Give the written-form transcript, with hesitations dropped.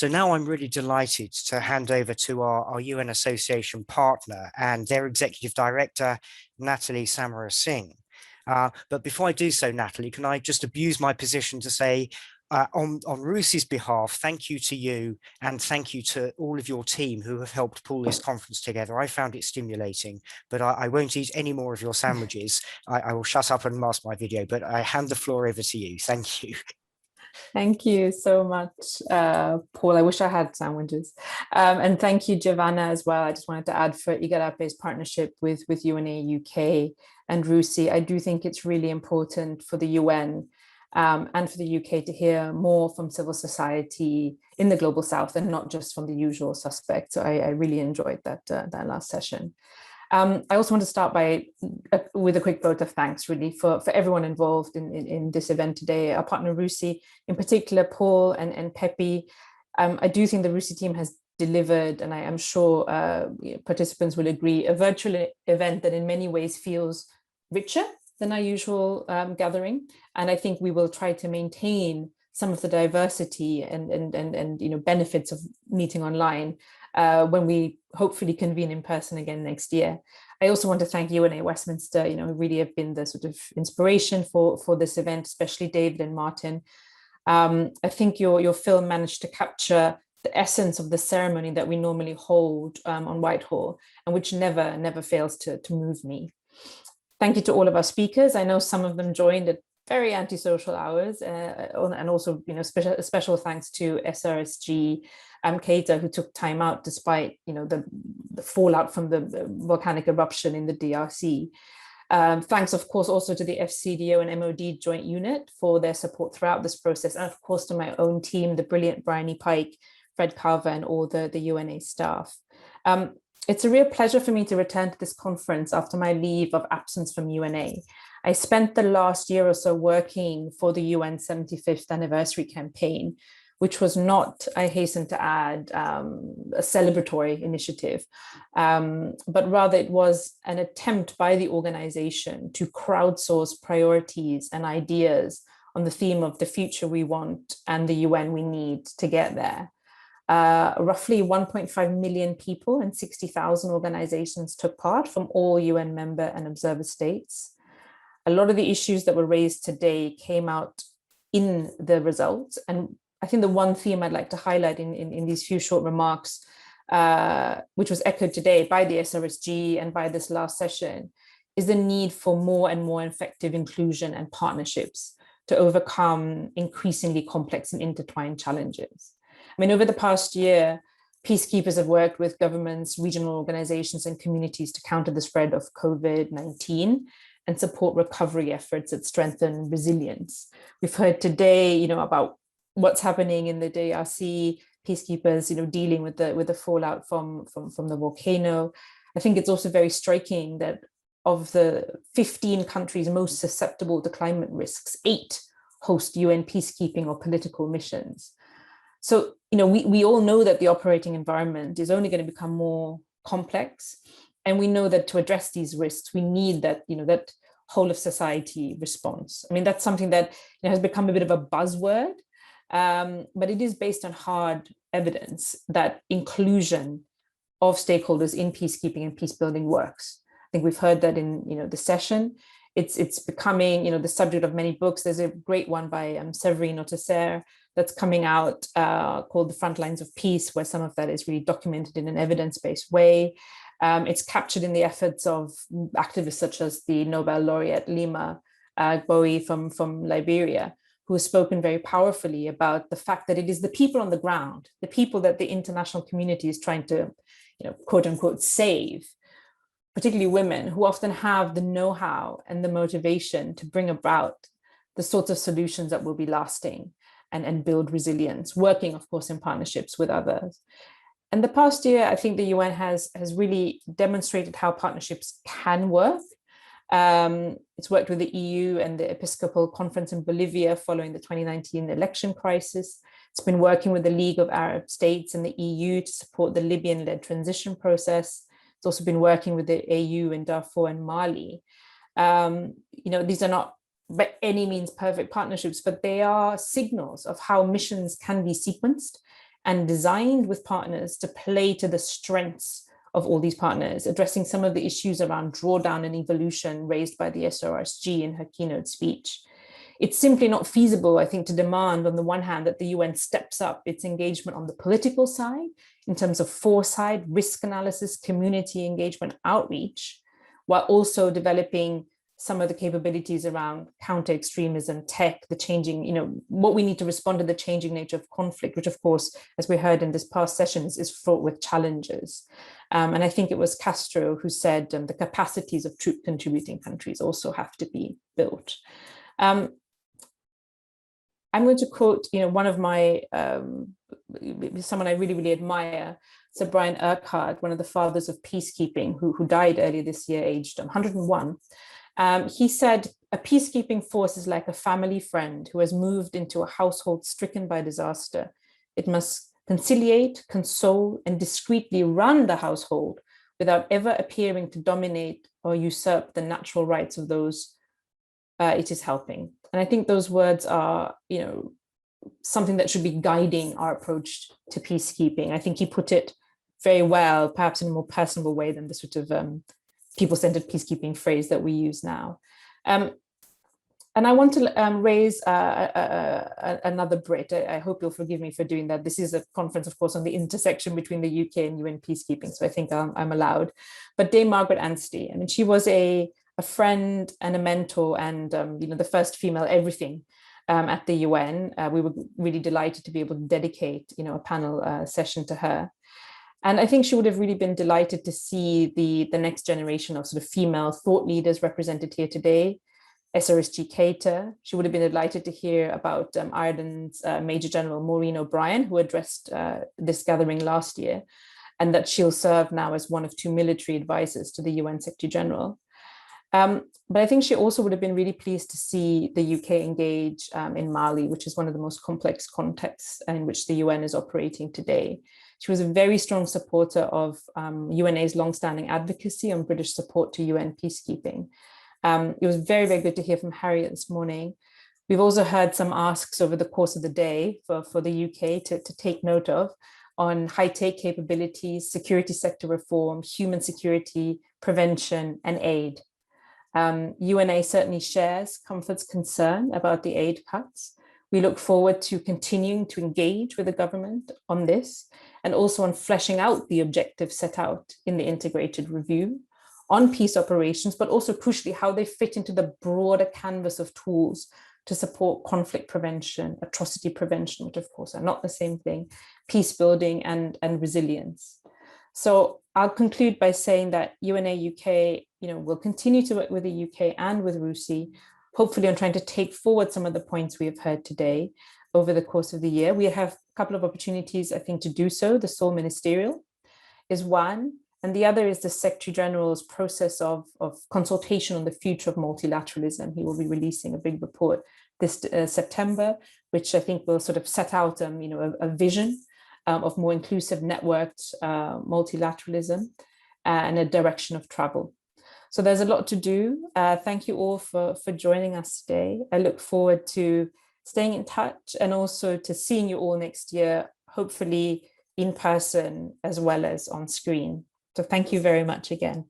So now I'm really delighted to hand over to our UN Association partner and their executive director, Natalie Samarasinghe. But before I do so, Natalie, can I just abuse my position to say, on Rusi's behalf, thank you to you and thank you to all of your team who have helped pull this conference together. I found it stimulating, but I won't eat any more of your sandwiches. I will shut up and mask my video, but I hand the floor over to you. Thank you. Thank you so much, Paul. I wish I had sandwiches. And thank you, Giovanna, as well. I just wanted to add for Igarape's partnership with UNA UK and RUSI. I do think it's really important for the UN and for the UK to hear more from civil society in the Global South and not just from the usual suspects. So I really enjoyed that last session. I also want to start with a quick vote of thanks, really, for everyone involved in this event today. Our partner RUSI, in particular, Paul and Pepe. I do think the RUSI team has delivered, and I am sure participants will agree, a virtual event that in many ways feels richer than our usual gathering. And I think we will try to maintain some of the diversity and benefits of meeting online when we hopefully convene in person again next year. I also want to thank UNA Westminster, who really have been the sort of inspiration for this event, especially David and Martin. I think your film managed to capture the essence of the ceremony that we normally hold on Whitehall, and which never fails to move me. Thank you to all of our speakers. I know some of them joined at very antisocial hours, and also special thanks to SRSG Keita, who took time out despite the fallout from the volcanic eruption in the DRC. Thanks, of course, also to the FCDO and MOD Joint Unit for their support throughout this process, and of course to my own team, the brilliant Bryony Pike, Fred Carver, and all the UNA staff. It's a real pleasure for me to return to this conference after my leave of absence from UNA. I spent the last year or so working for the UN 75th anniversary campaign, which was not, I hasten to add, a celebratory initiative, but rather it was an attempt by the organization to crowdsource priorities and ideas on the theme of the future we want and the UN we need to get there. Roughly 1.5 million people and 60,000 organizations took part from all UN member and observer states. A lot of the issues that were raised today came out in the results. And I think the one theme I'd like to highlight in these few short remarks, which was echoed today by the SRSG and by this last session, is the need for more and more effective inclusion and partnerships to overcome increasingly complex and intertwined challenges. I mean, over the past year, peacekeepers have worked with governments, regional organizations, and communities to counter the spread of COVID-19 and support recovery efforts that strengthen resilience. We've heard today, about what's happening in the DRC, peacekeepers, dealing with the fallout from the volcano. I think it's also very striking that of the 15 countries most susceptible to climate risks, 8 host UN peacekeeping or political missions. So, we all know that the operating environment is only going to become more complex. And we know that to address these risks, we need that, that whole of society response. I mean, that's something that has become a bit of a buzzword, but it is based on hard evidence that inclusion of stakeholders in peacekeeping and peace building works. I think we've heard that in, the session. It's becoming, the subject of many books. There's a great one by Severino Tesser that's coming out called The Front Lines of Peace, where some of that is really documented in an evidence-based way. It's captured in the efforts of activists such as the Nobel laureate Lima Gbowie from Liberia, who has spoken very powerfully about the fact that it is the people on the ground, the people that the international community is trying to, quote unquote, save, particularly women, who often have the know-how and the motivation to bring about the sorts of solutions that will be lasting and build resilience, working, of course, in partnerships with others. And the past year, I think the UN has really demonstrated how partnerships can work. It's worked with the EU and the Episcopal Conference in Bolivia following the 2019 election crisis. It's been working with the League of Arab States and the EU to support the Libyan-led transition process. It's also been working with the AU in Darfur and Mali. These are not by any means perfect partnerships, but they are signals of how missions can be sequenced and designed with partners to play to the strengths of all these partners, addressing some of the issues around drawdown and evolution raised by the SRSG in her keynote speech. It's simply not feasible, I think, to demand on the one hand that the UN steps up its engagement on the political side in terms of foresight, risk analysis, community engagement, outreach, while also developing some of the capabilities around counter-extremism, tech, the changing, what we need to respond to the changing nature of conflict, which of course, as we heard in this past sessions, is fraught with challenges. And I think it was Castro who said the capacities of troop contributing countries also have to be built. I'm going to quote, one of my, someone I really, really admire, Sir Brian Urquhart, one of the fathers of peacekeeping, who died earlier this year, aged 101. He said, a peacekeeping force is like a family friend who has moved into a household stricken by disaster. It must conciliate, console, and discreetly run the household without ever appearing to dominate or usurp the natural rights of those it is helping. And I think those words are, something that should be guiding our approach to peacekeeping. I think he put it very well, perhaps in a more personable way than the sort of people-centered peacekeeping phrase that we use now. And I want to raise another Brit. I hope you'll forgive me for doing that. This is a conference, of course, on the intersection between the UK and UN peacekeeping, so I think I'm allowed. But Dame Margaret Anstey, I mean, she was a friend and a mentor and, the first female everything at the UN. We were really delighted to be able to dedicate, a panel session to her. And I think she would have really been delighted to see the next generation of sort of female thought leaders represented here today. SRSG Cater. She would have been delighted to hear about Ireland's Major General Maureen O'Brien, who addressed this gathering last year, and that she'll serve now as one of 2 military advisors to the UN Secretary General. But I think she also would have been really pleased to see the UK engage in Mali, which is one of the most complex contexts in which the UN is operating today. She was a very strong supporter of UNA's longstanding advocacy on British support to UN peacekeeping. It was very, very good to hear from Harriet this morning. We've also heard some asks over the course of the day for the UK to take note of on high-tech capabilities, security sector reform, human security, prevention, and aid. UNA certainly shares Comfort's concern about the aid cuts. We look forward to continuing to engage with the government on this and also on fleshing out the objectives set out in the integrated review on peace operations, but also crucially how they fit into the broader canvas of tools to support conflict prevention, atrocity prevention, which of course are not the same thing, peace building and resilience. So I'll conclude by saying that UNA UK, will continue to work with the UK and with RUSI, hopefully on trying to take forward some of the points we have heard today over the course of the year. We have a couple of opportunities, I think, to do so. The Seoul Ministerial is one, and the other is the Secretary General's process of consultation on the future of multilateralism. He will be releasing a big report this September, which I think will sort of set out, a vision of more inclusive networked multilateralism and a direction of travel. So there's a lot to do. Thank you all for joining us today. I look forward to staying in touch and also to seeing you all next year, hopefully in person as well as on screen. So thank you very much again.